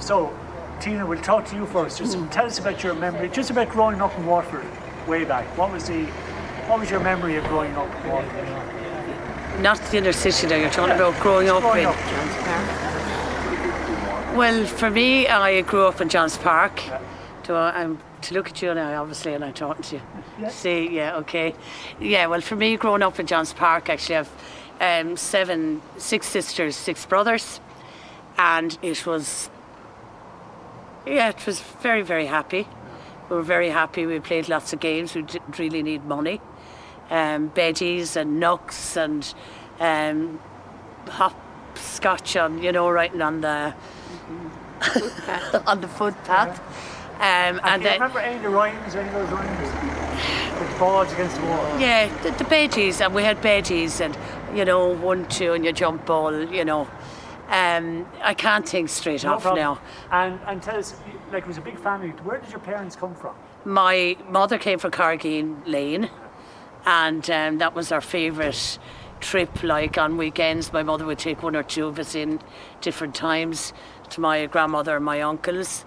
So, Tina, we'll talk to you first. Just tell us about your memory, just about growing up in Waterford way back. What was your memory of growing up in Waterford? Not the inner city now, you're talking about growing up in... Well, for me, I grew up in Johns Park. I'm to look at you now, obviously, and I'm talking to you. Yeah. See, yeah, okay. Yeah, well, for me, growing up in Johns Park, actually, I have 6 sisters, 6 brothers, and it was very, very happy. We were very happy. We played lots of games. We didn't really need money. Beddies and nooks and hopscotch on, writing on the on the footpath. And do you remember any of the rhymes, any of those rhymes? With the balls against the wall? Yeah, the beddies, and we had beddies, and 1, 2, and you jump ball, I can't think straight off now. And tell us, like, it was a big family. Where did your parents come from? My mother came from Caragan Lane, and that was our favourite trip. Like, on weekends, my mother would take 1 or 2 of us in different times to my grandmother and my uncles.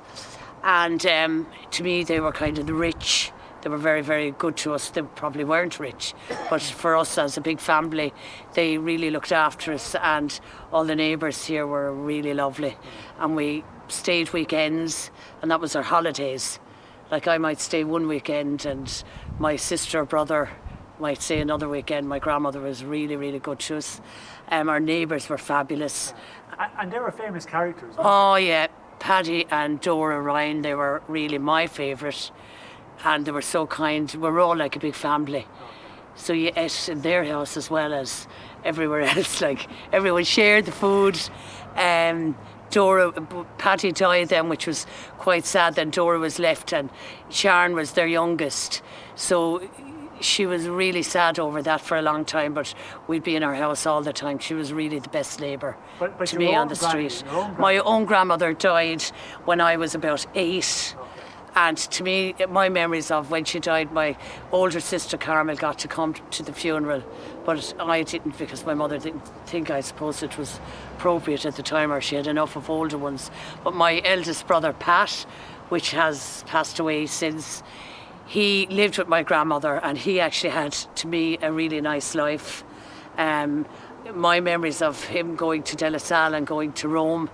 And to me, they were kind of the rich. They were very, very good to us. They probably weren't rich, but for us as a big family, they really looked after us, and all the neighbours here were really lovely. And we stayed weekends, and that was our holidays. Like, I might stay one weekend, and my sister or brother might stay another weekend. My grandmother was really, really good to us. Our neighbours were fabulous. And they were famous characters. Oh, yeah. Paddy and Dora Ryan, they were really my favourite, and they were so kind. We were all like a big family. So you ate in their house as well as everywhere else. Like, everyone shared the food. Paddy died then, which was quite sad. Then Dora was left, and Sharon was their youngest. So she was really sad over that for a long time, but we'd be in her house all the time. She was really the best neighbour to me on the street. My own grandmother died when I was about 8. And to me, my memories of when she died, my older sister Carmel got to come to the funeral, but I didn't, because my mother didn't think, I suppose, it was appropriate at the time, or she had enough of older ones. But my eldest brother Pat, which has passed away since, he lived with my grandmother, and he actually had, to me, a really nice life. My memories of him going to De La Salle and going to Rome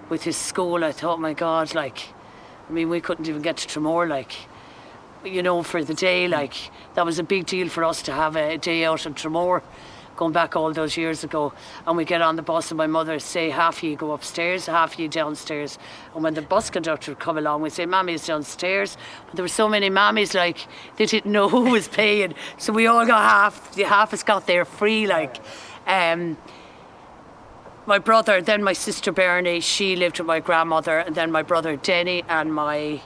with his school, I thought, my God, we couldn't even get to Tramore, for the day. That was a big deal for us to have a day out in Tramore, going back all those years ago. And we get on the bus, and my mother would say, half of you go upstairs, half of you downstairs. And when the bus conductor would come along, we'd say, Mammy's downstairs. But there were so many mammies, they didn't know who was paying. So we all got half. The half us got there free, My brother, then my sister Bernie, she lived with my grandmother, and then my brother Denny and my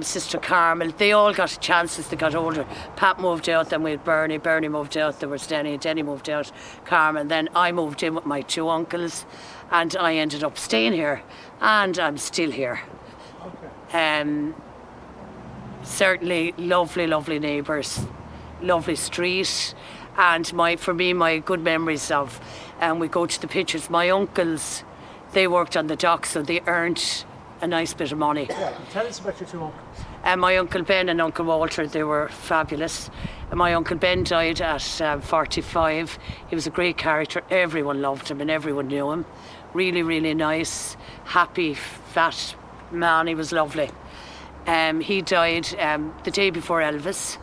sister Carmel, they all got a chance as they got older. Pat moved out, then we had Bernie moved out, there was Denny moved out, Carmel, then I moved in with my 2 uncles, and I ended up staying here, and I'm still here. Okay. Certainly lovely, lovely neighbours, lovely street, and for me, my good memories of, we go to the pictures, my uncles, they worked on the dock, so they earned a nice bit of money. Yeah, tell us about your 2 uncles. My Uncle Ben and Uncle Walter, they were fabulous. My Uncle Ben died at 45. He was a great character. Everyone loved him and everyone knew him. Really, really nice, happy, fat man. He was lovely. He died the day before Elvis.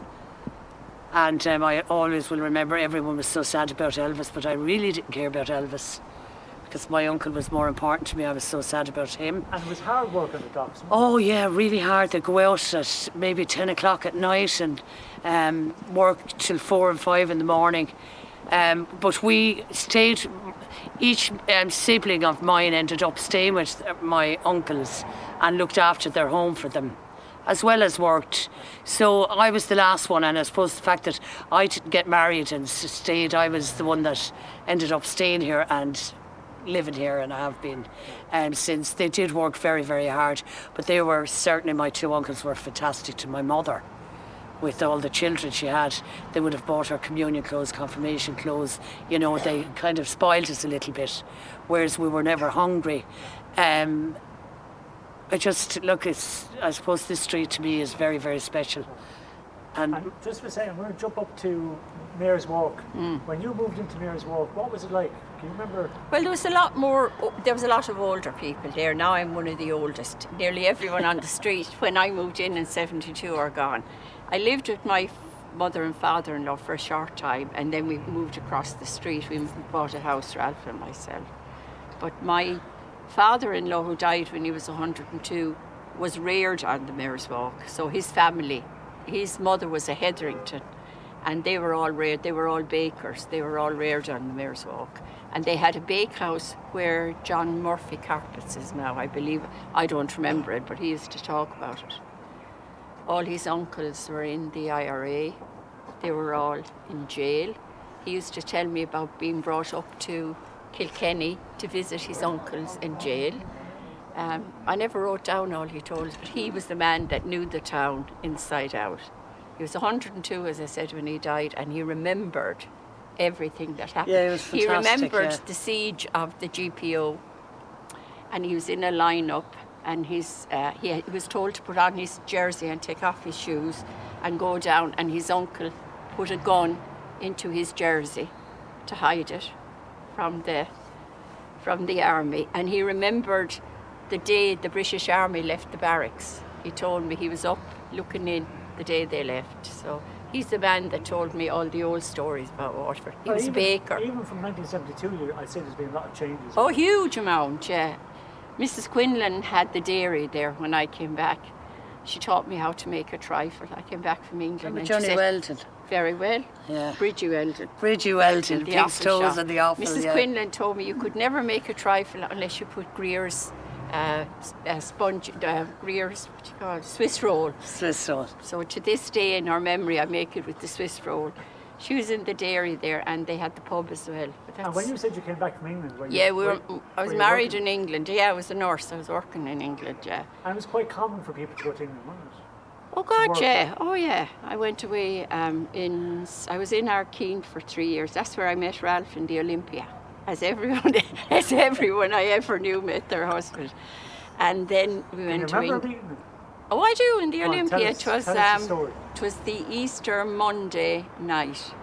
And I always will remember, everyone was so sad about Elvis, but I really didn't care about Elvis, because my uncle was more important to me. I was so sad about him. And it was hard work on the docks? Oh yeah, really hard. They'd go out at maybe 10 o'clock at night and work till 4 and 5 in the morning. But we stayed, each sibling of mine ended up staying with my uncles and looked after their home for them, as well as worked. So I was the last one, and I suppose the fact that I didn't get married and stayed, I was the one that ended up staying here and living here, and I have been since. They did work very, very hard, but they were certainly, my 2 uncles were fantastic to my mother. With all the children she had, they would have bought her communion clothes, confirmation clothes, they kind of spoiled us a little bit, whereas we were never hungry. I just look. I suppose this street to me is very, very special. And just for a second, we're going to jump up to Mayor's Walk. When you moved into Mayor's Walk, what was it like? Can you remember? Well, there was a lot of older people there. Now I'm one of the oldest. Nearly everyone on the street when I moved in '72 are gone. I lived with my mother and father-in-law for a short time, and then we moved across the street. We bought a house, Ralph and myself. But my father-in-law, who died when he was 102, was reared on the Mayor's Walk. So his family, his mother was a Hetherington, and they were all reared. They were all bakers. They were all reared on the Mayor's Walk. And they had a bakehouse where John Murphy Carpets is now, I believe. I don't remember it, but he used to talk about it. All his uncles were in the IRA. They were all in jail. He used to tell me about being brought up to Kilkenny to visit his uncles in jail. I never wrote down all he told us, but he was the man that knew the town inside out. He was 102, as I said, when he died, and he remembered everything that happened. Yeah, it was fantastic. He remembered the siege of the GPO, and he was in a lineup, and he was told to put on his jersey and take off his shoes and go down, and his uncle put a gun into his jersey to hide it from the army. And he remembered the day the British Army left the barracks. He told me he was up looking in the day they left. So he's the man that told me all the old stories about Waterford. He was a baker. Even from 1972, I'd say there's been a lot of changes. Oh, huge amount, yeah. Mrs. Quinlan had the dairy there when I came back. She taught me how to make a trifle. I came back from England. Remember Johnny Weldon? Very well. Yeah. Bridgie Weldon. Bridgie Weldon, big stoves and the offal. Mrs. Quinlan told me you could never make a trifle unless you put Greer's Greer's, what do you call it, Swiss roll. Swiss roll. So to this day, in our memory, I make it with the Swiss roll. She was in the dairy there, and they had the pub as well. And when you said you came back from England, I was married in England. Yeah, I was a nurse. I was working in England. Yeah. And it was quite common for people to go to England, wasn't it? Oh God, yeah. Oh yeah. I went away. I was in Arkeen for 3 years. That's where I met Ralph in the Olympia, as everyone I ever knew met their husband. And then we went to England. Oh, I do, in the Olympia. It was the Easter Monday night.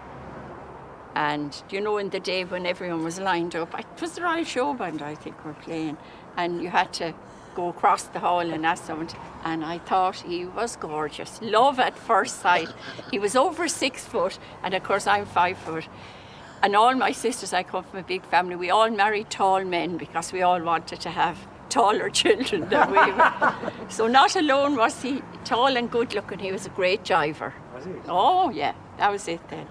And, you know, in the day when everyone was lined up, it was the Royal Show Band, I think, were playing. And you had to go across the hall and ask someone. And I thought he was gorgeous. Love at first sight. He was over 6 foot, and of course I'm 5 foot. And all my sisters, I come from a big family, we all married tall men because we all wanted to have taller children than we were. So not alone was he tall and good looking, he was a great jiver. Was he? Oh yeah, that was it then.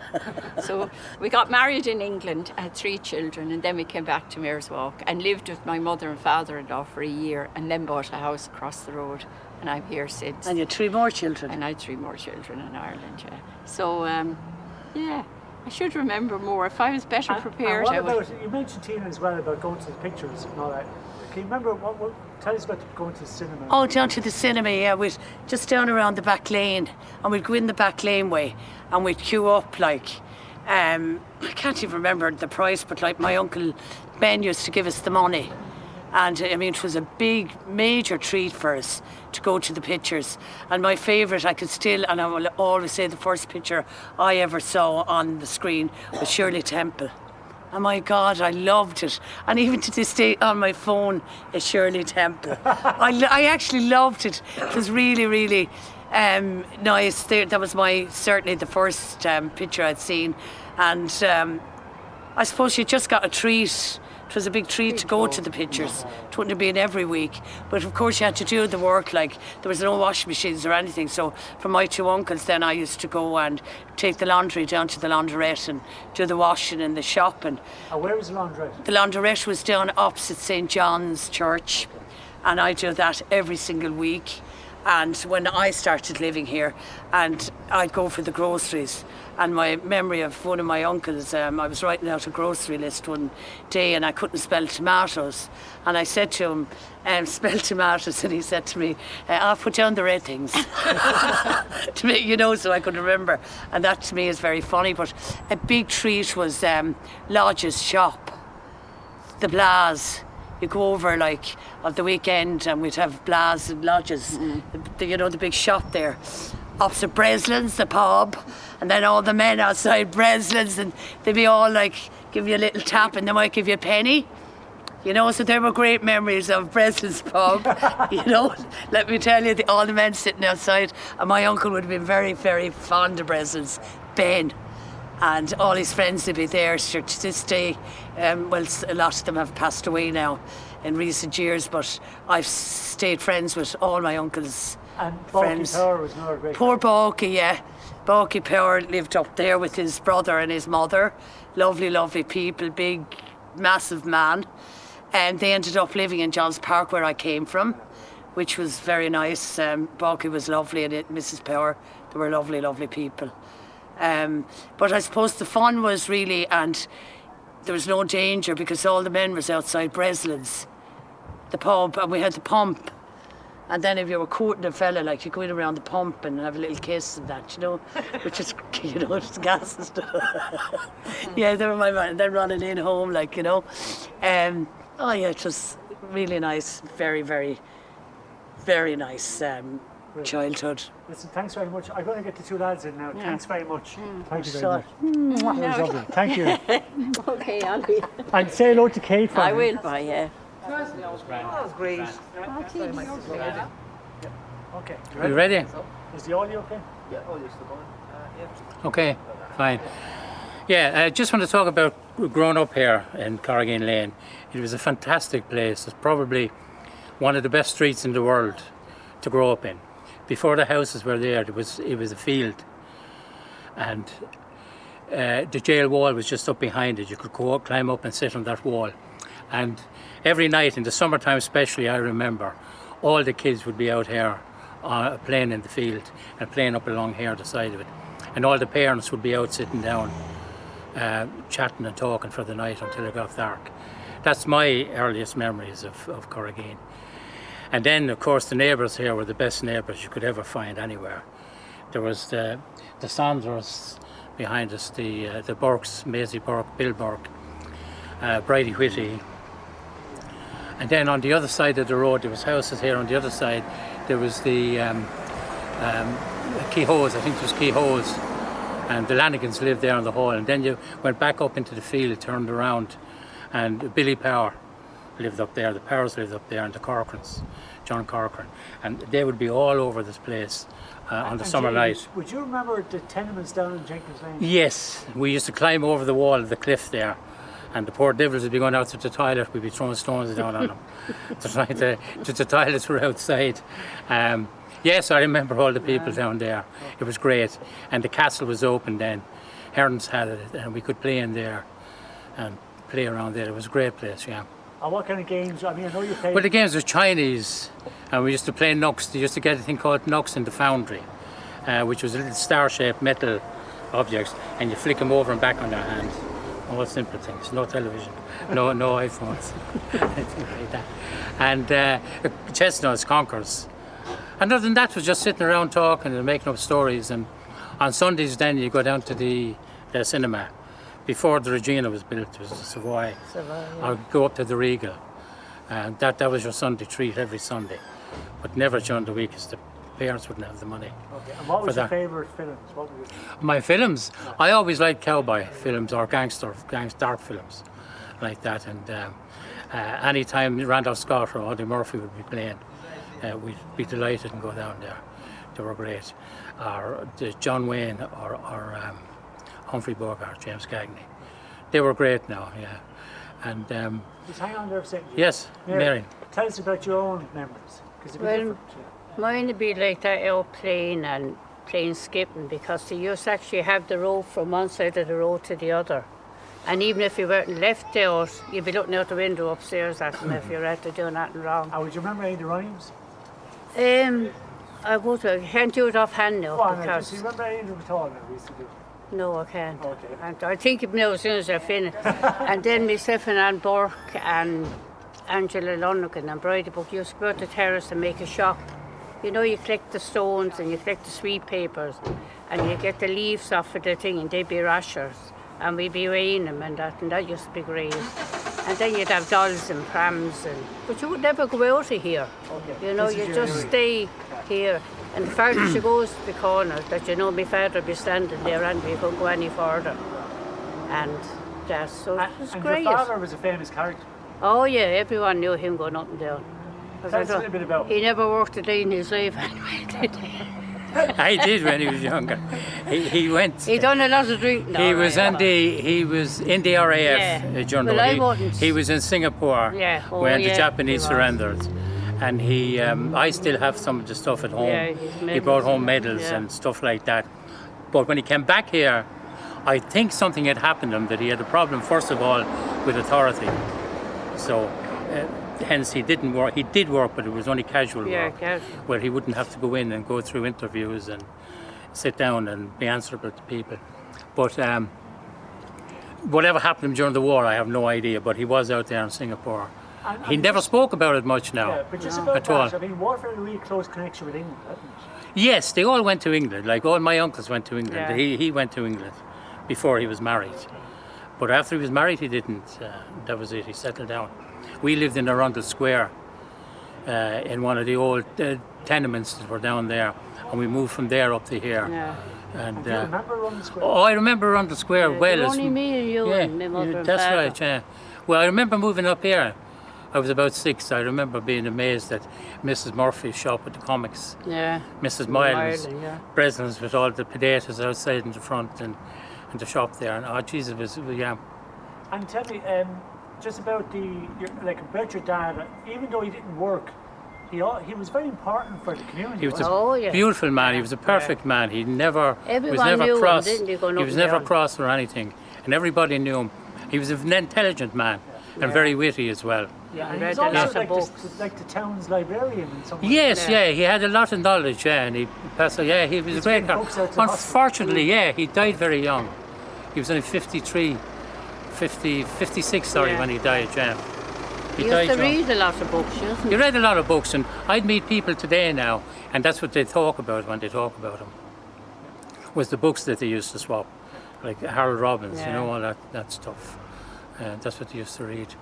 So we got married in England, had 3 children, and then we came back to Mayor's Walk and lived with my mother and father-in-law for a year, and then bought a house across the road, and I'm here since. And you had 3 more children. And I had 3 more children in Ireland, yeah. So yeah, I should remember more. If I was better prepared, and what about, you mentioned, Tina, as well, about going to the pictures and all that. Can you remember, tell us about going to the cinema? Oh, down to the cinema, yeah. We'd just down around the back lane, and we'd go in the back lane way, and we'd queue up like, I can't even remember the price, but like my uncle Ben used to give us the money. And I mean, it was a big, major treat for us to go to the pictures. And my favourite, I could still, and I will always say, the first picture I ever saw on the screen was Shirley Temple. Oh my God, I loved it. And even to this day on my phone is Shirley Temple. I actually loved it. It was really, really nice. That was certainly the first picture I'd seen. And I suppose you just got a treat. It was a big treat to go to the pictures. It wouldn't have been every week. But of course you had to do the work, like there was no washing machines or anything. So for my 2 uncles then I used to go and take the laundry down to the laundrette and do the washing in the shop. And where was the laundrette? The laundrette was down opposite St. John's Church. And I do that every single week. And when I started living here, and I'd go for the groceries. And my memory of one of my uncles, I was writing out a grocery list one day and I couldn't spell tomatoes. And I said to him, spell tomatoes, and he said to me, I'll put down the red things. To me, you know, so I could remember. And that to me is very funny. But a big treat was Lodge's shop, the Blas. you go over like on the weekend and we'd have Blas and Lodges, the big shop there. Opposite Breslin's, the pub, and then all the men outside Breslin's, and they'd be all like, give you a little tap and they might give you a penny. So there were great memories of Breslin's pub, Let me tell you, all the men sitting outside, and my uncle would have been very, very fond of Breslin's, Ben, and all his friends would be there to this day. A lot of them have passed away now in recent years, but I've stayed friends with all my uncle's And friends. Balky Power was another great. Poor Balky, yeah. Balky Power lived up there with his brother and his mother. Lovely, lovely people, big, massive man. And they ended up living in John's Park, where I came from, which was very nice. Balky was lovely, and Mrs. Power, they were lovely, lovely people. But I suppose the fun was really, and there was no danger because all the men was outside Breslin's, the pub, and we had the pump. And then if you were courting a fella, like, you go in around the pump and have a little kiss and that, which is, it's gas and stuff. Yeah, they were my man. And then running in home, like, it was really nice, very, very, very nice childhood. Listen, thanks very much. I'm going to get the two lads in now. Thanks very much. Thank you very Sorry. much. That was lovely. Thank you. Okay, Ollie. And say hello to Kate for I me. will, yeah. That was great. Okay. Are you ready? Is the audio okay? Yeah, oh, you're still going? Yeah. Okay, fine. Yeah, I just want to talk about growing up here in Caragan Lane. It was a fantastic place. It's probably one of the best streets in the world to grow up in. Before the houses were there, it was a field, and the jail wall was just up behind it. You could go up, climb up and sit on that wall. And every night, in the summertime especially, I remember, all the kids would be out here playing in the field and playing up along here, the side of it. And all the parents would be out sitting down, chatting and talking for the night until it got dark. That's my earliest memories of Caragan. And then, of course, the neighbours here were the best neighbours you could ever find anywhere. There was the Sanders behind us, the Burkes, Maisie Burke, Bill Burke, Bridie Whitty. And then on the other side of the road, there was houses here. On the other side, there was the Kehoes, I think it was Kehoes, and the Lanigans lived there in the hall. And then you went back up into the field, turned around, and Billy Power lived up there, the Powers lived up there, and the Corcorans, John Corcoran. And they would be all over this place on the summer night. Would you remember the tenements down in Jenkins Lane? Yes, we used to climb over the wall of the cliff there. And the poor devils would be going out to the toilet, we'd be throwing stones down on them. The toilets were outside. Yes, I remember all the people down there. It was great. And the castle was open then. Herons had it, and we could play in there and play around there. It was a great place, yeah. And what kind of games? I mean, I know you played. Well, the games were Chinese, and we used to play knucks. They used to get a thing called knucks in the foundry, which was a little star-shaped metal objects, and you flick them over and back on your hand. All simple things, no television, no iPhones, anything like that. And chestnuts, conkers. And other than that, was just sitting around talking and making up stories. And on Sundays then you go down to the cinema. Before the Regina was built, it was the Savoy. Or go up to the Regal. And that was your Sunday treat every Sunday. But never during the week, because the parents wouldn't have the money. Okay. And what was your favourite films? What were My films? I always liked cowboy films or gangster dark films like that. And any time Randolph Scott or Audie Murphy would be playing, we'd be delighted and go down there. They were great. Or John Wayne or Humphrey Bogart, James Cagney. They were great now, yeah. And just hang on there for a second. yes, Mary. Tell us about your own memories. Well, mine would be like that out playing and playing skipping, because they used to actually have the road from one side of the road to the other. And even if you weren't left out, you'd be looking out the window upstairs at them if you were out to do nothing wrong. Would you remember any of the rhymes? I can't do it offhand now. Go on, because do you remember any of them at all now we used to do? no, I can't. Okay. And I think of now as soon as I finish. And then myself and Ann Burke and Angela Lonergan and Bridie Book used to go to the terrace and make a shop. You know, you collect the stones and you collect the sweet papers and you get the leaves off of the thing and they'd be rashers and we'd be weighing them and that used to be great. And then you'd have dolls and prams, but you would never go out of here. Okay. You know, This is you your just area. stay here. And the further she goes to the corner, that you know my father would be standing there and we couldn't go any further. And that's so it was And great. your father was a famous character. Oh yeah, everyone knew him going up and down. 'Cause Tell I us a don't- little bit about He never worked a day in his life anyway, did he? I did when he was younger. He went. He done a lot of drinking. He all was right. in the RAF Yeah. during the Well, I war. wouldn't. He was in Singapore Yeah. Oh, when the yeah, Japanese he was. surrendered, and he. I still have some of the stuff at home. Yeah, his He brought medals home and- medals yeah. and stuff like that. But when he came back here, I think something had happened to him, that he had a problem first of all with authority. So. Hence, he didn't work. He did work, but it was only casual Yeah, work, casual. where he wouldn't have to go in and go through interviews and sit down and be answerable to people. But whatever happened to him during the war, I have no idea. But he was out there in Singapore. He never spoke about it much now. Yeah, but just about at that, all. I mean, Waterford had a really close connection with England, hadn't it? Yes, they all went to England. Like all my uncles went to England. Yeah. He went to England before he was married. But after he was married, he didn't. That was it. He settled down. We lived in Arundel Square, in one of the old tenements that were down there, and we moved from there up to here. Yeah. And Do you remember London Square? oh, I remember Arundel Square Yeah, well. only me and you and my mother and that's father. right. Yeah. Well, I remember moving up here. I was about 6. I remember being amazed at Mrs. Murphy's shop with the comics. Yeah. Mrs. Miles, Ireland, yeah. Breslin's with all the potatoes outside in the front and the shop there. And oh, Jesus, it was, yeah. And tell me, just about about your dad. Even though he didn't work, he was very important for the community. He was wasn't Oh, yeah. a beautiful man. He was a perfect man. He never Everyone was never knew him, cross. didn't he, going He up was and never down? cross or anything, and everybody knew him. He was an intelligent man and very witty as well. Yeah, and I he was read a also lot of like, books. like the town's librarian in some way. Yes, Yeah. yeah, he had a lot of knowledge, yeah, and he passed. Yeah, he was a great guy. books out to Unfortunately, yeah, he died very young. He was only 56, sorry, Yeah. when he died, yeah. He He died used to young. read a lot of books, used He read a lot of books, and I'd meet people today now, and that's what they talk about when they talk about him. Was the books that they used to swap, like Harold Robbins, you Yeah. know, all that stuff. That's what they used to read.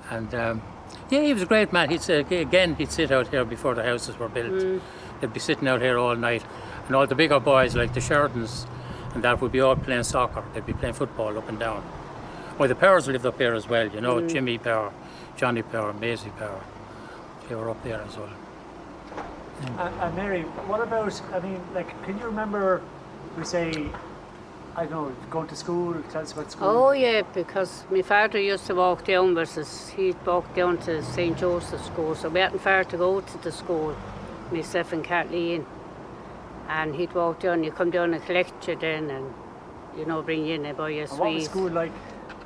And yeah, he was a great man. He'd sit out here before the houses were built. They'd be sitting out here all night, and all the bigger boys like the Sheridans and that would be all playing soccer. They'd be playing football up and down. Well, the Powers lived up here as well, you know, Jimmy Power, Johnny Power, Maisie Power. They were up there as well. And Mary, what about, I mean, like, can you remember, we say, I don't know, going to school, tell us about school? Oh yeah, because my father used to walk down with us. He'd walk down to St. Joseph's School, so we hadn't far to go to the school, myself and Kathleen. And he'd walk down, he'd come down and collect you then and, you know, bring you in and buy you a And what was sweet. school like?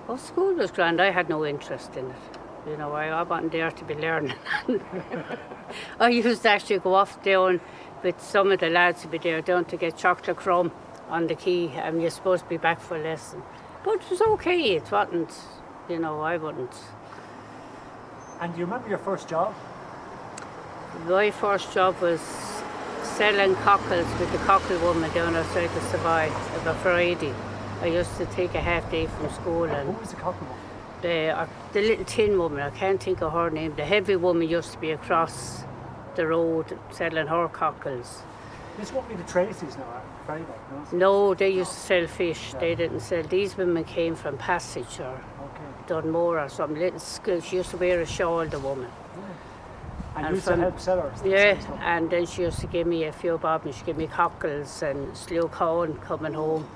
Oh, school was grand. I had no interest in it. You know, I wasn't there to be learning. I used to actually go off down with some of the lads to be there down to get chocolate crumb on the quay, and you're supposed to be back for a lesson. But it was okay. It wasn't, you know, I wouldn't. And do you remember your first job? My first job was selling cockles with the cockle woman down outside the Savoy of a Friday. I used to take a half day from school and Who was the cockle one? the little tin woman, I can't think of her name, the heavy woman used to be across the road selling her cockles. This won't be the Tracy's now, Friday, no? No, they used to sell fish, they didn't sell. These women came from Passage or Okay. Dunmore or some little school. She used to wear a shawl, the woman. And And you used to from- help sellers? Yeah, and then she used to give me a few bob and she gave me cockles and slew corn coming home.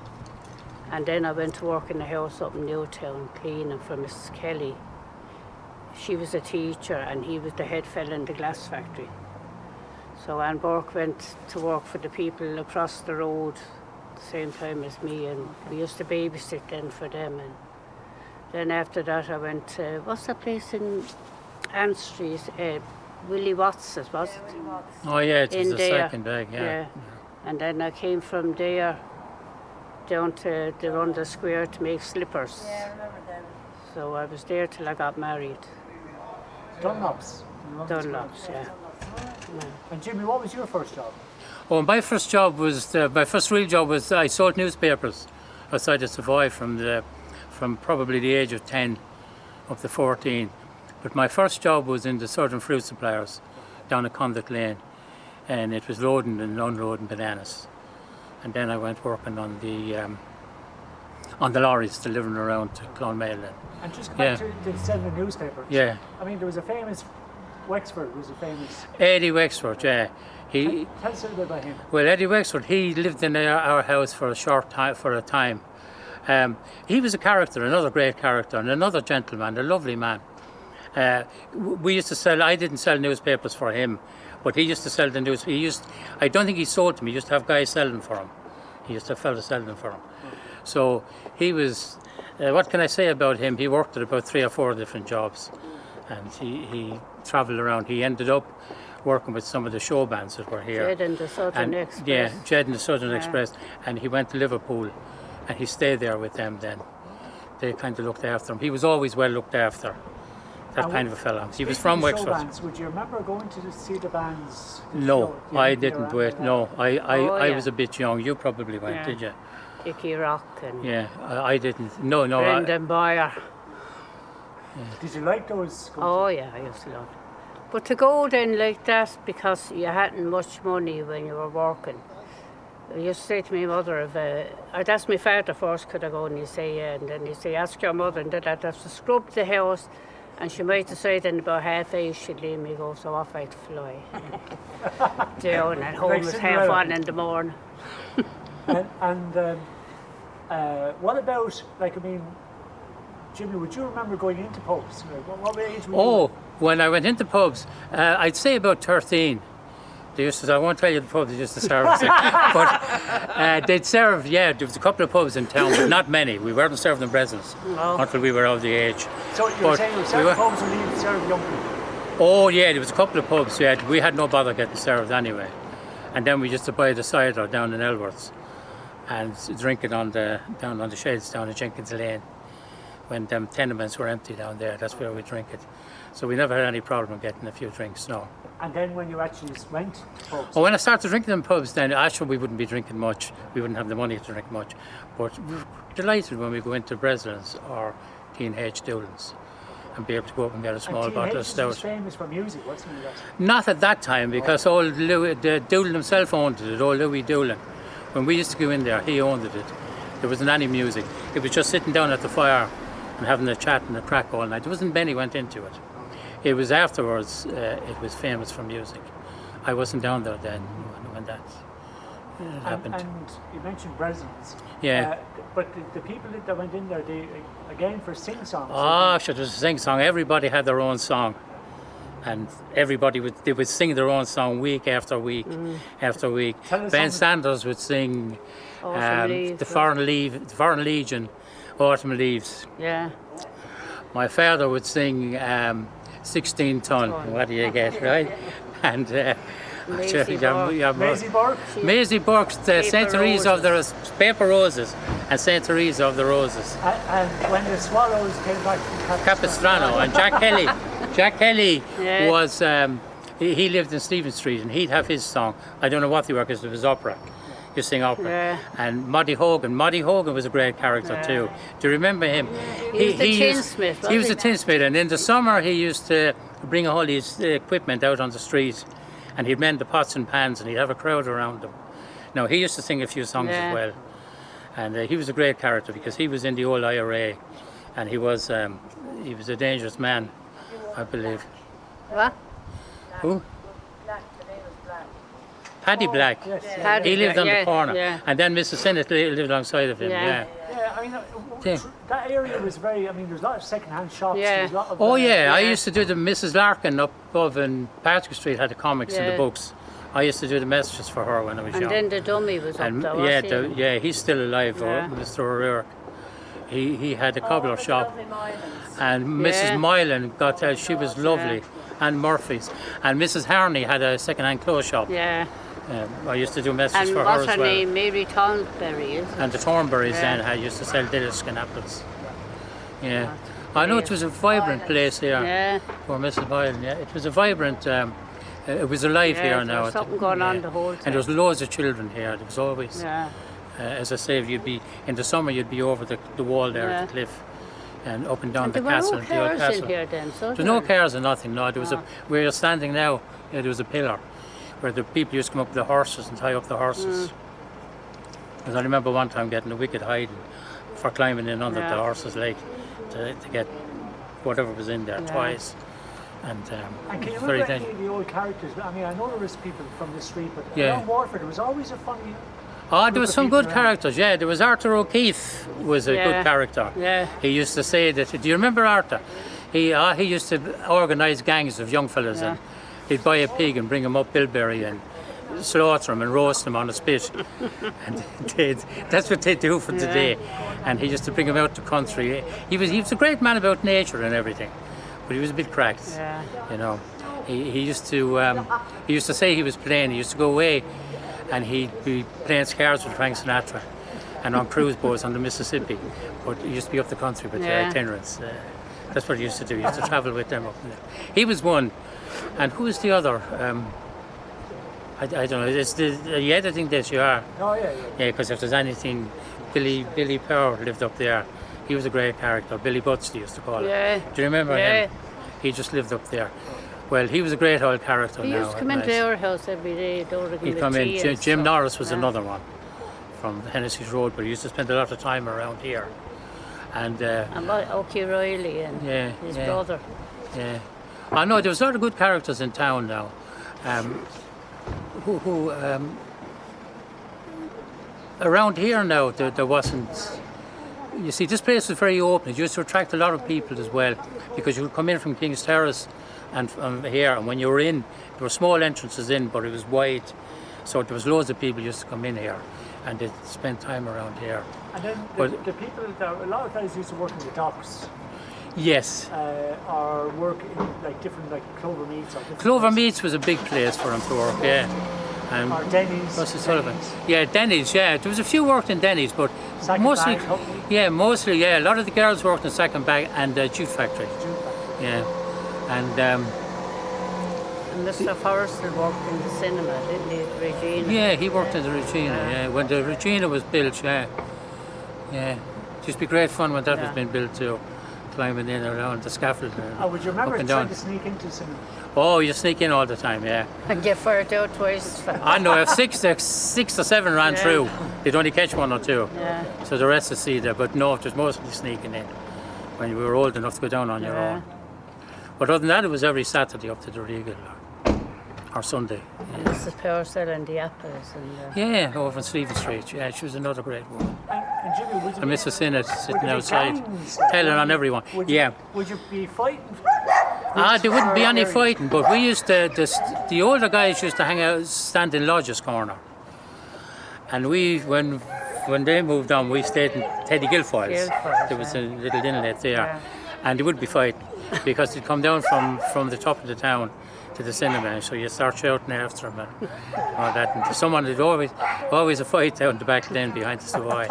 And then I went to work in the house up in Newtown cleaning for Mrs. Kelly. She was a teacher and he was the head fella in the glass factory. So Anne Burke went to work for the people across the road at the same time as me, and we used to babysit then for them. And then after that I went to, what's that place in Ann Street? Willie Watts, was it? Oh yeah, it was In the there. second bag, yeah. And then I came from there down to the Rundle Square to make slippers. Yeah, I remember them. So I was there till I got married. Dunlops. You remember this Dunlops, one? yeah. And Jimmy, what was your first job? Oh, my first job was, my first real job was I sold newspapers outside the Savoy from probably the age of 10 up to 14. But my first job was in the Southern Fruit Suppliers down at Conduct Lane, and it was loading and unloading bananas. And then I went working on the lorries delivering around to Clonmel. And just come back to selling the newspapers. Yeah. I mean, there was a famous, Wexford was a famous... Eddie Wexford, yeah. Tell us a little bit about him. Well, Eddie Wexford, he lived in our house for a time. He was a character, another great character, and another gentleman, a lovely man. We used to sell, I didn't sell newspapers for him, but he used to sell the news. I don't think he sold them, he used to have guys selling for him. He used to have fellas selling them for him. So he was, what can I say about him? He worked at about 3 or 4 different jobs, and he travelled around. He ended up working with some of the show bands that were here. Jed and the Southern Express. Yeah, Jed and the Southern Express. And he went to Liverpool and he stayed there with them then. They kind of looked after him. He was always well looked after, that kind of a fella. He was from Wexford. Bands, would you remember going to see the bands? No, I didn't wait. No, I was a bit young. You probably went, did you? Dickie Rock and Yeah, I didn't. No. Brendan Boyer. Did you like those? Oh yeah, I used to love it. But to go then like that, because you hadn't much money when you were working, I used to say to my mother, I'd ask my father first, could I go, and he'd say yeah, and then he'd say, ask your mother, and then I'd have to scrub the house, and she might decide in about half 8 she'd leave me go, so off I'd fly. Down and home was half 1 in the morning. and what about, like, I mean, Jimmy, would you remember going into pubs? What age were you? Oh, when I went into pubs, I'd say about 13. They used to, I won't tell you the pubs, they used to serve us. But they'd serve, yeah, there was a couple of pubs in town, but not many. We weren't serving them presents until we were of the age. So you were saying you were serving pubs and you serve young people? Oh yeah, there was a couple of pubs, yeah. We had no bother getting served anyway. And then we used to buy the cider down in Elworth's and drink it down on the sheds down at Jenkins Lane. When them tenements were empty down there, that's where we drink it. So we never had any problem getting a few drinks, no. And then when you actually went to pubs? Oh, when I started drinking in pubs, then actually we wouldn't be drinking much. We wouldn't have the money to drink much. But we were delighted when we go into Breslin's or T&H Doolan's and be able to go up and get a small bottle of stout. Was famous for music, wasn't he? Not at that time, because old Doolan himself owned it, old Louis Doolan. When we used to go in there, he owned it. There wasn't any music. It was just sitting down at the fire and having a chat and a crack all night. There wasn't many went into it. It was afterwards, it was famous for music. I wasn't down there then when that happened. And you mentioned Breslin's. Yeah. But the people that went in there, they, again, for sing-songs. Oh, sure, it was a sing-song. Everybody had their own song. And everybody would sing their own song week after week after week. Ben Sanders would sing the Foreign Legion, Autumn Leaves. Yeah. My father would sing 16 Ton. What do you get, right? And Maisie Burke. Maisie Burke. Saint Therese of the Paper Roses and Saint Therese of the Roses. And when the Swallows came back from Capistrano and Jack Kelly. Jack Kelly was, he lived in Stephen Street and he'd have his song. I don't know what they were because it was opera. You sing opera. Yeah. And Moddy Hogan was a great character too. Do you remember him? He was the tinsmith. He was a tinsmith, and in the summer he used to bring all his equipment out on the street and he'd mend the pots and pans and he'd have a crowd around him. Now he used to sing a few songs as well. And he was a great character because he was in the old IRA and he was a dangerous man, I believe. What? Who? Paddy Black. Yes. Paddy He lived on Black, the corner. yeah. And then Mrs. Sinnott lived alongside of him. Yeah. Yeah, I mean, that area was very, I mean, there's a lot of second-hand shops. Yeah. There's a lot of, Oh yeah, I used to do the Mrs. Larkin up above in Barrack Street had the comics and the Yeah. books. I used to do the messages for her when I was And young. then the dummy was up And there, was he? he's still alive, Yeah. Mr. O'Rourke. He had a cobbler shop. And Mrs. Moylan, she was lovely. And Murphy's. And Mrs. Harney had a second-hand clothes shop. Yeah. I used to do messages And for her what's as her well. name? Mary Thornberry, is it? And the Thornberries Yeah. then used to sell dillisk and apples. Yeah. I know it was a vibrant place here. Yeah. For Mrs. Boylan, yeah. It was a vibrant, it was alive Yeah, here there now. was something going on the whole And there was time. loads of children here. There was always, Yeah. as I say, you'd be, in the summer you'd be over the wall there at Yeah. the cliff. and up and down And the there castle. were no the old cars castle. in here then, so There's no cars or nothing. No, there was where you're standing now. There was a pillar where the people used to come up with the horses and tie up the horses. Because I remember one time getting a wicked hiding for climbing in under the horse's leg to get whatever was in there twice. And And can you it's very remember any dangerous. of the old characters? I mean, I know there was people from the street, but Yeah. around Waterford, there was always a funny. Oh, there group was of some people good around. characters. Yeah, there was Arthur O'Keefe was a good character. Yeah. He used to say that. Do you remember Arthur? He used to organise gangs of young fellas, and he'd buy a pig and bring him up Bilberry and slaughter him and roast him on a spit. And that's what they do for today. And he used to bring him out to country. He was a great man about nature and everything, but he was a bit cracked. Yeah. You know, he used to say he was playing. He used to go away, and he'd be playing cards with Frank Sinatra, and on cruise boats on the Mississippi. But he used to be up the country with the itinerants. That's what he used to do. He used to travel with them up there. He was one, and who was the other? I don't know. Are you editing this? You are. Oh, yeah. Yeah, because if there's anything, Billy Power lived up there. He was a great character. Billy Butts, they used to call him. Yeah. Do you remember him? He just lived up there. Well, he was a great old character He now. used to come into our house every day. He'd come in. Jim Norris was another one from Hennessy's Road, but he used to spend a lot of time around here. And Okie Riley and his brother. Yeah. I know there was a lot of good characters in town now. Around here now there wasn't. You see, this place was very open. It used to attract a lot of people as well, because you would come in from King's Terrace and from here, and when you were in, there were small entrances in, but it was wide, so there was loads of people used to come in here, and they'd spend time around here. And then the people, a lot of guys used to work in the docks. Yes. Or work in like different Clover Meats. Clover Meats was a big place for them to work, yeah. Or Denny's. Russell Sullivan. Yeah, Denny's, yeah. There was a few worked in Denny's, but mostly, a lot of the girls worked in Sack and Bag and the Jute Factory. Yeah. And Mr. Forrester worked in the cinema, didn't he, at Regina? yeah, he worked in the Regina, yeah. When the Regina was built, yeah. Yeah. It used to be great fun when that was being built too. Climbing in around the scaffold. Would you remember up and trying down. to sneak into cinema? Oh, you sneak in all the time, yeah. And get fired out twice. I know, if six or seven ran through, they'd only catch one or two. Yeah. So the rest would see there, but no, it was mostly sneaking in when you were old enough to go down on your own. But other than that, it was every Saturday up to the Regal or Sunday. Yeah. Mrs. Purcell and the apples. And, Yeah, over on Stephen Street. Yeah, she was another great woman. And Jimmy, would you And Mrs. Sinnott sitting there be outside, gangs? telling on everyone. Would you be fighting? There wouldn't be any fighting, but we used to, the older guys used to hang out, stand in Lodge's corner. And when they moved on, we stayed in Teddy Guilfoyle's. There was a little inlet there. And they would be fighting, because they'd come down from the top of the town to the cinema, so you start shouting after them and all that. And someone, there'd always a fight down the back lane behind the Savoy.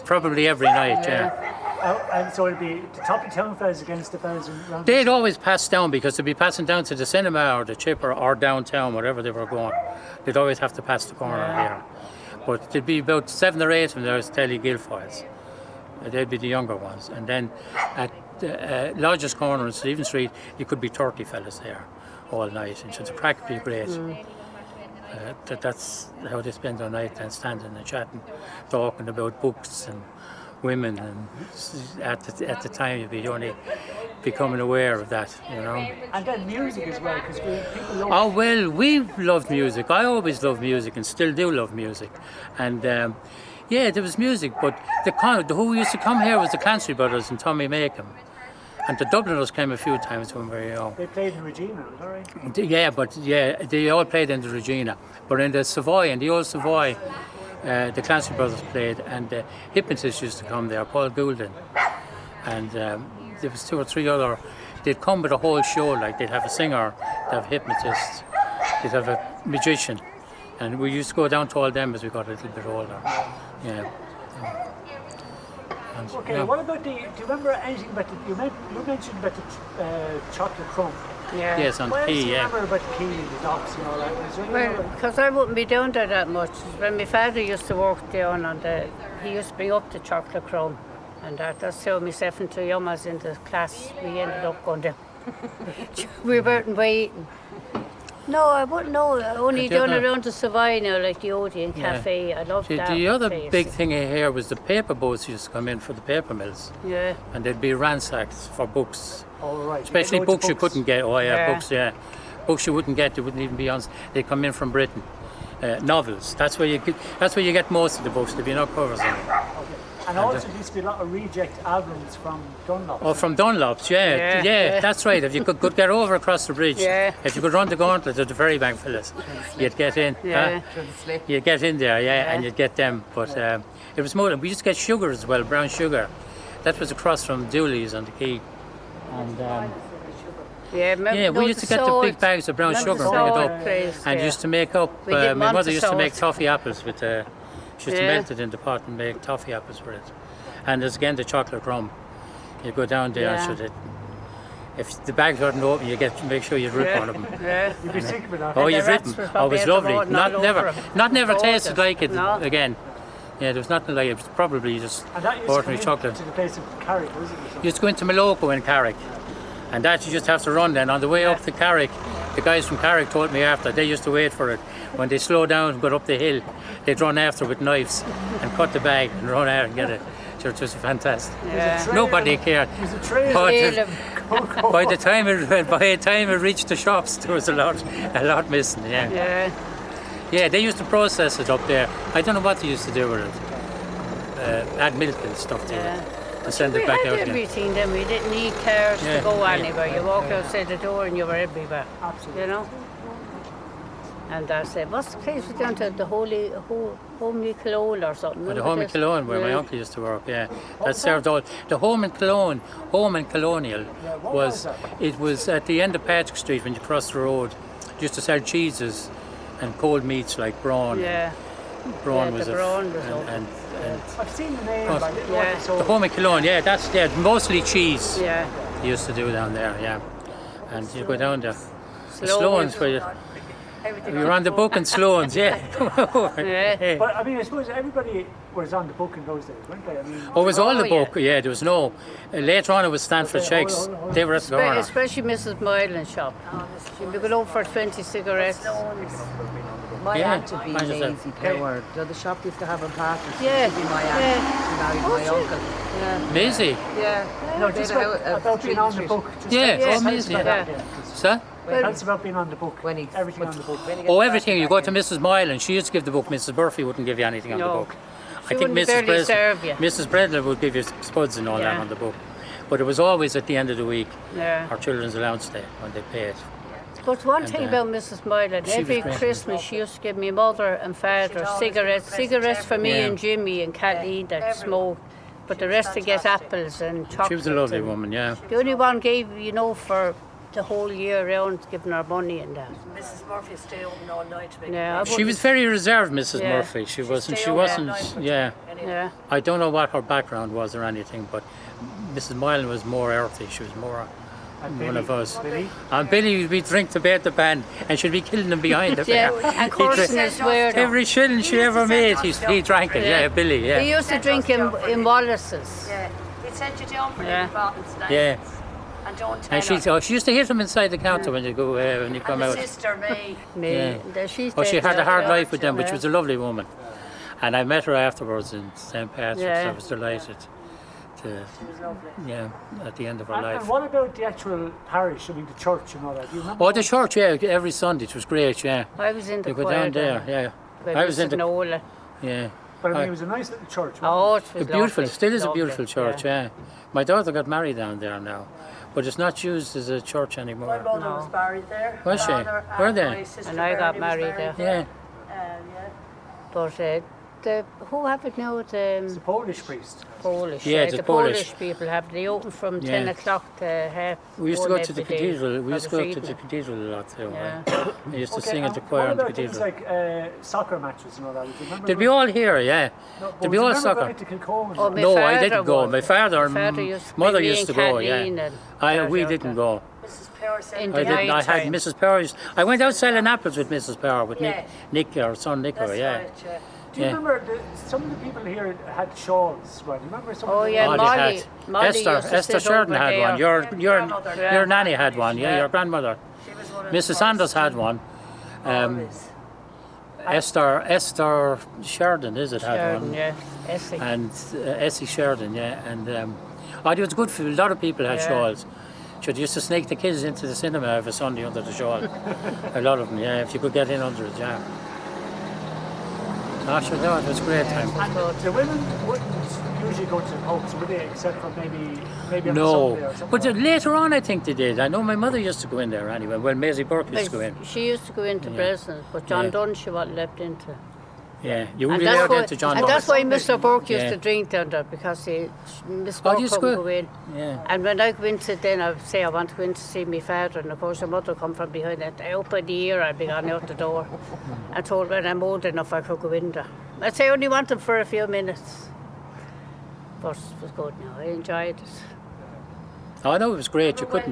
Probably every night, And so it'd be the top of town fellas against the fellas around. They'd always pass down, because they'd be passing down to the cinema or the Chipper or downtown, wherever they were going. They'd always have to pass the corner here. But there'd be about 7 or 8 of them there as Telly Guilfoyles. They'd be the younger ones. And then at Lodge's corner on Stephen Street, you could be 30 fellas there all night. And so the crack would be great. That's how they spend their night, then standing and chatting, talking about books and women, and at the time you'd be only becoming aware of that, you know. And then music as well, because people love. Oh well, we loved music. I always loved music and still do love music. And there was music, but who used to come here was the Clancy Brothers and Tommy Macomb. And the Dubliners came a few times when we were young. They played in Regina, was that right? They all played in the Regina. But in the Savoy, in the old Savoy, the Clancy Brothers played, and the Hypnotists used to come there, Paul Goulden. And there was 2 or 3 other. They'd come with a whole show, like they'd have a singer, they'd have hypnotists, they'd have a magician. And we used to go down to all them as we got a little bit older. Yeah. Okay, what about do you remember anything about you mentioned about the chocolate crumb? Yeah. Yes, on What else do Key, you yeah. remember about the Key and the docks and all that? Is there any Well, other- because I wouldn't be down there that much. When my father used to work down on he used to bring up the chocolate crumb. And that's how myself and 2 yummers in the class, we ended up going down. We weren't waiting. No, I wouldn't know. I only The done other- around the Savina, like the Odeon Cafe. I loved that The other place. big thing here was the paper boats used to come in for the paper mills. Yeah. And they'd be ransacked for books. All right. Especially Loads of books you couldn't get. Oh yeah, Yeah. books, yeah. Books you wouldn't get, they wouldn't even be on. They come in from Britain. Novels. That's where you get most of the books. There'd be no covers on them. And also there used to be a lot of reject albums from Dunlop. Oh, from Dunlop's, yeah, Yeah. that's right. If you could get over across the bridge, Yeah. if you could run the gauntlet of the ferry bank fellas, you'd get in. Yeah. You'd get in there, and you'd get them. But it was more. We used to get sugar as well, brown sugar. That was across from Dooley's on the quay. And Yeah, we used to get the big bags of brown sugar and bring it up, and used to make up. We didn't My want mother the used to make salt. toffee apples with. She used to Yeah. melt it in the pot and make toffee apples with it. And there's again the chocolate crumb. You go down there Yeah. and if the bags weren't open, make sure you rip one of them. Yeah. You'd be sick with that. Oh, the you've rats written. were Oh, it probably was at the lovely. road, Not all never, over not never Gorgeous. tasted like it No. again. Yeah, there was nothing like it. It was probably just And that used to ordinary come chocolate. to the place of Carrick, was it? You used to go into Maloko in Carrick, and that you just have to run then. On the way up to Carrick, the guys from Carrick told me after, they used to wait for it. When they slow down and go up the hill, they'd run after with knives and cut the bag and run out and get it. So it was fantastic. Yeah. Nobody cared. It was a trail But Trail of- cocoa. by the time it reached the shops, there was a lot missing. Yeah. Yeah. Yeah, they used to process it up there. I don't know what they used to do with it. Add milk and stuff to Yeah. it and send We it back had out again. everything then. We didn't need cars Yeah, to go yeah. anywhere. You walk outside the door and you were everywhere. Absolutely. You know? And I said, what's the place we down to? The Homely Cologne or something? But the remember home in this? Cologne, where my Yeah. uncle used to work, yeah, that served all. The home in Cologne, home in Colonial, what was was it was at the end of Patrick Street when you cross the road. It used to sell cheeses and cold meats like brawn. Yeah. Brawn yeah, was the a- brawn was and I've seen the name, Oh, but I didn't know yeah. what it the home in Cologne, yeah, that's mostly cheese. Yeah. They used to do down there, yeah. And you go down there. The Sloan's. Sloans, where you're on the book in Sloan's, yeah. Yeah. But I mean, I suppose everybody was on the book in those days, weren't they? I mean, Oh, it was all the Oh, yeah. book, yeah, there was no. Later on it was Stanford Okay, Shakes. hold on. They were at the corner. Especially Mrs. Moylan's shop. She'd be going over for 20 cigarettes. My Yeah, aunt would be imagine that. lazy power. The shop used to have a partner. Yeah, She'd be my aunt. yeah. She married my Oh, uncle. Yeah. Maisie. Yeah. no, They'd just have about being on the street. book. Just Yeah, tell us amazing. about that, Yeah. yeah. Sir? Tell us about being on the book. When he- Everything on the book. When he gets Oh, back everything. You back go in. to Mrs. Moylan, she used to give the book. Mrs. Murphy wouldn't give you anything on the No. book. She wouldn't barely serve you. Mrs. Bredler would give you spuds and all that Yeah. on the book. But it was always at the end of the week, Yeah. our children's allowance day, when they pay it. But one And, thing uh, about Mrs. Moylan, she was every great. Christmas she used to give me mother and father cigarettes for me Yeah. and Jimmy and Kathleen that smoked. But the rest to get apples and chocolate. She was a lovely and woman, yeah. The only one gave, for the whole year round, giving her money and that. Mrs. Murphy stay open all night to make Yeah, I She wouldn't- was very reserved, Mrs. Yeah. Murphy. She wasn't, stay over all night, yeah. Yeah. I don't know what her background was or anything, but Mrs. Moylan was more earthy. She was more one of us. Billy? And Billy would be drink to bed the band and she'd be killing him behind the Yeah, fair. and coursing his weirdo. Every shilling she ever made, he drank it. Yeah, Billy, He yeah. used to drink in Wallace's. Yeah, he'd send you down for Yeah. the bottles tonight. Yeah. And don't tell And she used to hit him inside the counter when you go when you come and out. the sister, May. Me. Yeah. She's Oh, she dead had a now. hard life with them, but Yeah. she was a lovely woman. And I met her afterwards in St. Patrick's. Yeah. I was delighted to, yeah, at the end of her And life. what about the actual parish, I mean the church and all that? Do you remember? Oh, the church, yeah, every Sunday. It was great, yeah. I was in the You go choir down there, then, yeah. with I was in Mrs. the, Nolan. yeah. But I mean, I- it was a nice little church. wasn't Oh, it was Beautiful, lovely, still is a lovely, beautiful church, yeah. My daughter got married down there now, but it's not used as a church My anymore. mother was buried there. Was she? Father Were and they? my sister And I got Bernie was married buried there. Yeah. Yeah. But who have it now? it? The The Polish priest. Polish. Yeah, the the Polish Polish. people have. They open from Yeah. 10 o'clock to half. We used to go one to the every day cathedral. We for used to go up to the freedom. cathedral a lot too. Yeah. We used to Okay, sing at and the choir what in the about things cathedral. like soccer matches and all that? Do you remember? They'd be all here, yeah. but There'd be would all you remember soccer. going to Kilcoman? Oh, my No, I father didn't go. would. My father My father and used to mother bring me used and to go, Kathleen yeah. and We George didn't out go. Mrs. Power said In I the didn't. I had night Mrs. Power's. I went out selling apples with Mrs. Power, with Yeah. Nick, our son Nico, That's yeah. right, yeah. Do you remember some of the people here had shawls? Well, do you remember some? Oh of the yeah, Oh, they Molly. had. Molly Esther used to sit Sheridan over had there. one. Your nanny had one. Yeah, your grandmother. She was one of Mrs. Sanders had one. always. Esther Sheridan, is it, had Sheridan, one? yeah. Essie. And Essie Sheridan, yeah. And it was good for a lot of people had Yeah. shawls. So they used to sneak the kids into the cinema every Sunday under the shawl. A lot of them, yeah, if you could get in under it, yeah. Ah, sure, no, it was a great time. And the women wouldn't usually go to the pubs, would they? Except for maybe on a No, Sunday or something. but later on I think they did. I know my mother used to go in there anyway. Well, Maisie Burke used to go in. She used to go into Breslin, but John Dunn she wasn't left into. Yeah, you wouldn't And be that's allowed why, into John and that's Dunn. why Mr. Burke used Yeah. to drink down there because Miss Oh, Burke you used to couldn't go- go in. Yeah. And when I go into then I'd say I want to go in to see my father, and of course the mother come from behind it. I opened the ear, I'd be gone out the door. I told her when I'm old enough I could go in there. I'd say I only want him for a few minutes. But it was good now. I enjoyed it. Oh no, it was great. You couldn't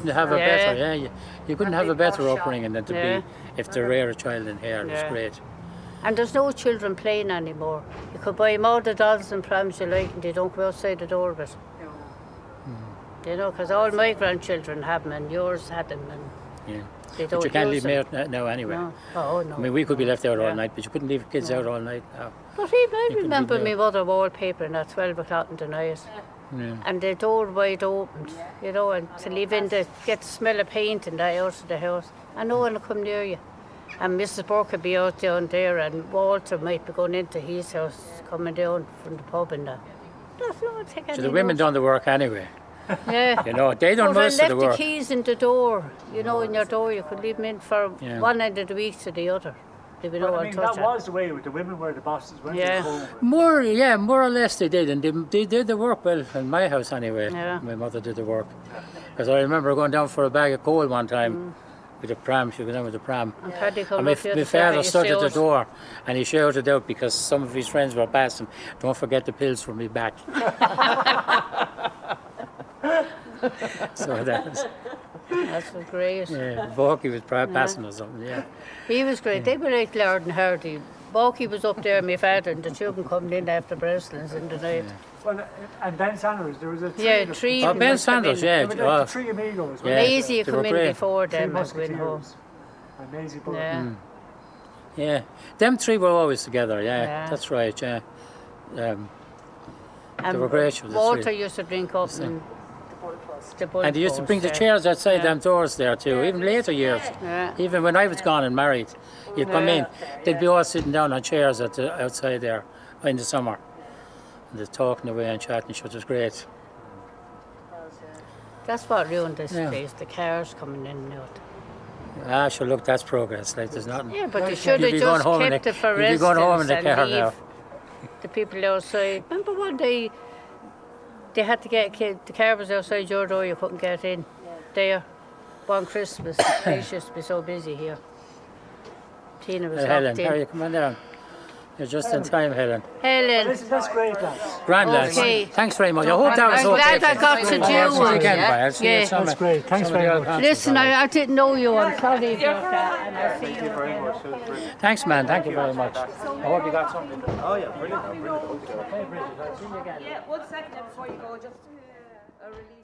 have a Yeah. better. Yeah, you couldn't have a better upbringing than to Yeah. be if they rear a child in here. It was Yeah. great. And there's no children playing anymore. You could buy them all the dolls and prams you like, and they don't go outside the door of it. You know, because all my grandchildren have them, and yours had them, and Yeah. they don't But you can't use leave them them. out now anyway. No. Oh no. I mean, we could be left out all Yeah. night, but you couldn't leave kids out all night. No. But even I You could remember leave my them mother wallpapering at 12 o'clock in the night, Yeah. and the door wide open, you know, and to leave in the get the smell of paint in the out of the house, and no one will come near you. And Mrs. Burke would be out down there, and Walter might be going into his house, coming down from the pub and that. That's not take any So the women notice. done the work anyway. Yeah. You know, they done But I most of left the the work. keys in the door, you know, in your door. You could leave them in for Yeah. one end of the week to the other. They would But no I one mean, touch that was the way with the women were the bosses, weren't Yeah. they? Home. More or less they did, and they did the work well in my house anyway. Yeah. My mother did the work. Because I remember going down for a bag of coal one time with a pram. She was down with a pram. And Paddy come And my up here to say, father "You stood at the should." door and he shouted out because some of his friends were passing, "Don't forget the pills for me back." So that was, That was great. yeah, Vorky was passing or something, yeah. He was great. They were like Lord and Hardy. Balky was up there, my father, and the children coming in after Breslins in the night. Well, and Ben Sanders, there was a three. Yeah, of them. three. Oh, of them Ben must come Sanders, in. yeah. They were like Oh, the three amigos. weren't Yeah. they? Maisie had they come were in great. before Three them. and went home. Musketeers. And Maisie Burke. Yeah. yeah. Them three were always together, yeah. Yeah. That's right, yeah. And were great, the Walter three. used to drink up and the And they used to bring the bulb chairs outside Yeah. them doors there too, even later years. Yeah. Even when I was gone and married, you'd come in, they'd be all sitting down on chairs outside there in the summer. And they're talking away and chatting, so it was great. That's what ruined this Yeah. place, the cars coming in and out. Ah, sure, look, that's progress, like there's nothing. Yeah, but they should You'll have be going just home in kept the- it for you'll be going home in the residents car and now. leave the people outside. Remember one day they had to get the car was outside your door, you couldn't get in there. One Christmas, they used to be so busy here. Tina was Helen, locked how are you? in. Come on down. You're just in time, Helen. Helen, Listen, that's great, lads. Grand lads. Okay. Thanks very much. I hope that was I'm okay. glad I got to do I'll see you it. again, bye. I'll see you Yeah. at some- That's great. Thanks some of the very other much. concerts. Listen, I didn't know you. I'm sorry about that. And I'll see you again. Thanks, man. Thank you very much. I hope you got something. Oh yeah, brilliant. Okay, Bridget. I'll see you again. Yeah, 1 second before you go, just a release.